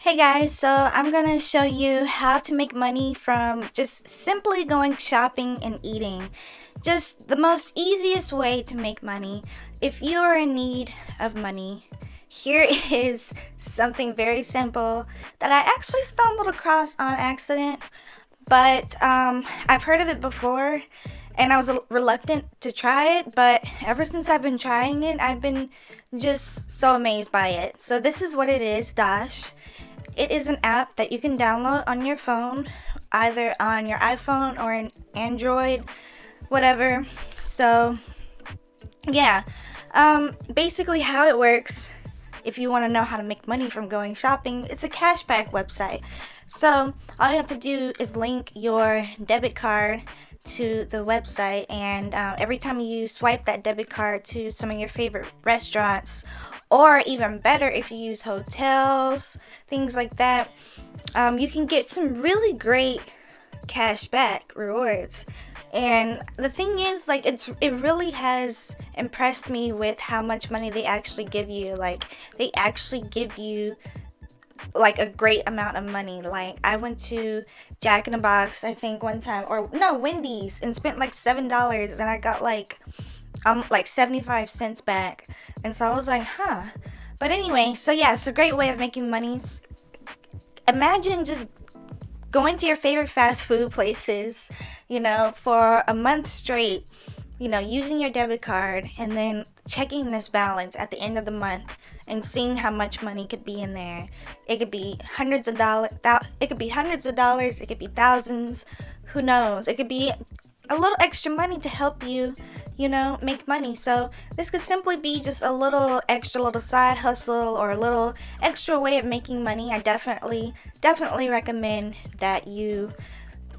Hey guys, so I'm gonna show you how to make money from just simply going shopping and eating. Just the most easiest way to make money. If you are in need of money, here is something very simple that I actually stumbled across on accident, but I've heard of it before and I was reluctant to try it, but ever since I've been trying it, I've been just so amazed by it. So this is what it is, Dash. It is an app that you can download on your phone, either on your iPhone or an Android, whatever. So, yeah. Basically, how it works, if you want to know how to make money from going shopping, it's a cashback website. So, all you have to do is link your debit card to the website, and every time you swipe that debit card to some of your favorite restaurants, or even better if you use hotels, things like that, you can get some really great cashback rewards. And the thing is, like, it really has impressed me with how much money they actually give you. Like, they actually give you like a great amount of money. Like, I went to Jack in the Box, I think, one time, or no, Wendy's, and spent like $7, and I got like 75 cents back. And so I was like, huh. But anyway, so yeah, it's a great way of making money. Imagine just going to your favorite fast food places, for a month straight, using your debit card, and then checking this balance at the end of the month and seeing how much money could be in there. It could be hundreds of dollars, it could be thousands, who knows? It could be a little extra money to help you, make money. So this could simply be just a little side hustle or a little extra way of making money. I definitely recommend that you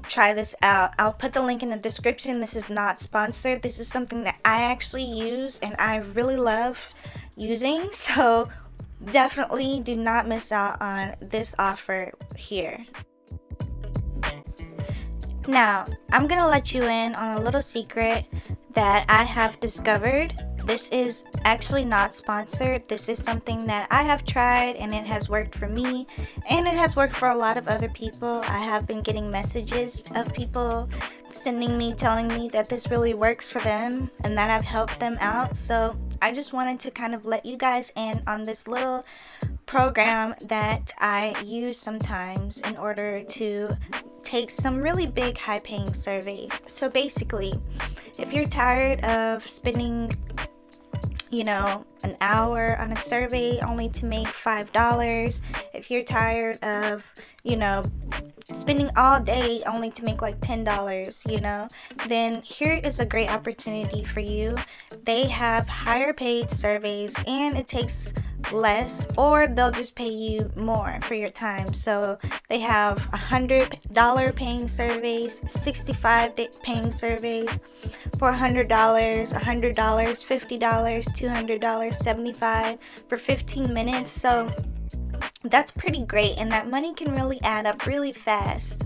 try this out. I'll put the link in the description. This is not sponsored. This is something that I actually use and I really love using. So definitely do not miss out on this offer here. Now, I'm gonna let you in on a little secret that I have discovered. This is actually not sponsored. This is something that I have tried and it has worked for me, and it has worked for a lot of other people. I have been getting messages of people telling me that this really works for them and that I've helped them out. So I just wanted to kind of let you guys in on this little program that I use sometimes in order to take some really big high paying surveys. So basically, if you're tired of spending an hour on a survey only to make $5, if you're tired of spending all day only to make like $10, then here is a great opportunity for you. They have higher paid surveys and it takes less, or they'll just pay you more for your time. So they have $100 paying surveys, $65 paying surveys for $100, $50, $200, $75 for 15 minutes. So that's pretty great, and that money can really add up really fast.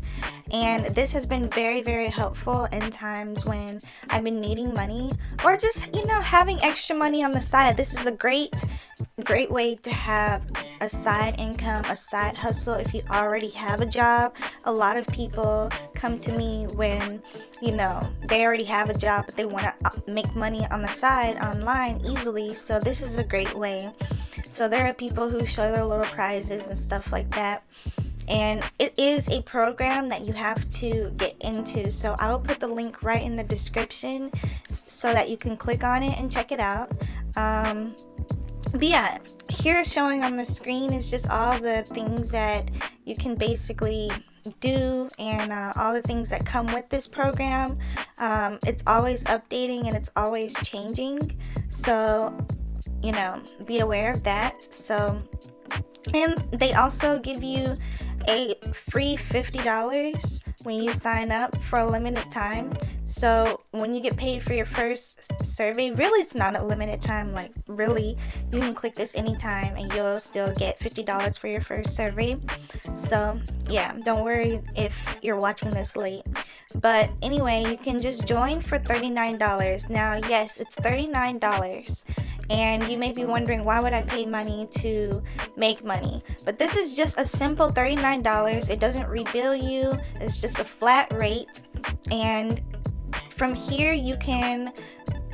And this has been very, very helpful in times when I've been needing money, or just having extra money on the side. This is a great way to have a side income, a side hustle. If you already have a job, a lot of people come to me when they already have a job but they want to make money on the side online easily. So this is a great way. So there are people who show their little prizes and stuff like that. And it is a program that you have to get into. So I will put the link right in the description so that you can click on it and check it out. But yeah, here showing on the screen is just all the things that you can basically do, and all the things that come with this program. It's always updating and it's always changing. So be aware of that. So, and they also give you a free $50 when you sign up for a limited time. So when you get paid for your first survey, really it's not a limited time. Like, really, you can click this anytime and you'll still get $50 for your first survey. So yeah, don't worry if you're watching this late. But anyway, you can just join for $39. Now, yes, it's $39. And you may be wondering, why would I pay money to make money? But this is just a simple $39. It doesn't rebill you. It's just a flat rate. And from here you can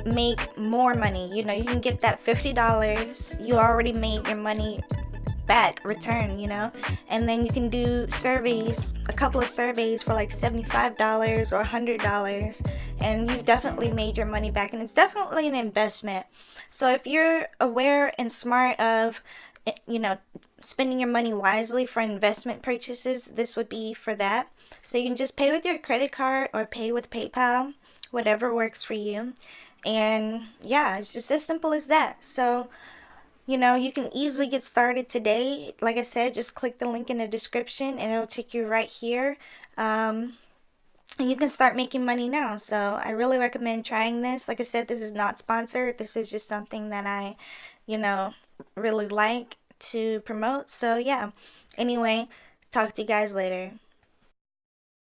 make more money. You know, you can get that $50. You already made your money back, return, you know, and then you can do surveys, a couple of surveys for like $75 or $100, and you've definitely made your money back. And it's definitely an investment. So if you're aware and smart of, you know, spending your money wisely for investment purchases, this would be for that. So you can just pay with your credit card or pay with PayPal, whatever works for you. And yeah, it's just as simple as that. So you know, you can easily get started today. Like I said, just click the link in the description and it'll take you right here. And you can start making money now. So I really recommend trying this. Like I said, this is not sponsored. This is just something that I, you know, really like to promote. So yeah. Anyway, talk to you guys later.